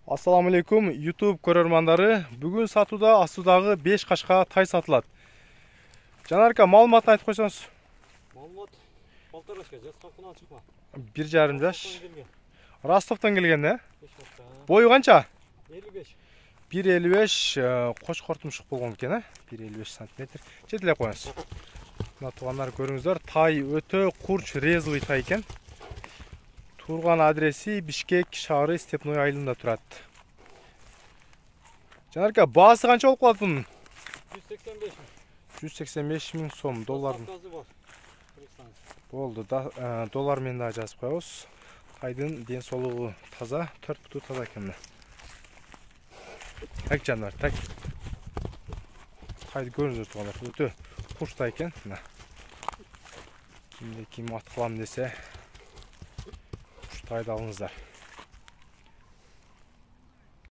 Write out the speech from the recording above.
Assalamu alaikum YouTube көрермандары. Бүгін сатуда Астудағы 5 қашқа тай сатылады. Жанарка, малыматын айтып қойсаңыз. Малымат 1,5 жашқа, жасқа құнан шықма. 1,5 жаш. Ростовтан келген, не? Бойы қанша? 55. 1,55 қош қортымшық болған екен, 1,55 сантиметр. Жетілеп қойыңыз. Мына туғандар көріңіздер, тай өте құрч резвый тай екен. Турған адреси Бишкек шары Степной айылында тұрады. Жанарка, басы қанша болып қалады бұның? 185 мың. 185 мың сом долларын. Болды, доллармен де жазып қойыңыз. Тайдың денсаулығы таза, 4 бұты таза екен. Так жанар, так. Тайды көріңіздер туғандар, өте құршта екен. Кімде кім ат қылам десе, тайды алыңыздар.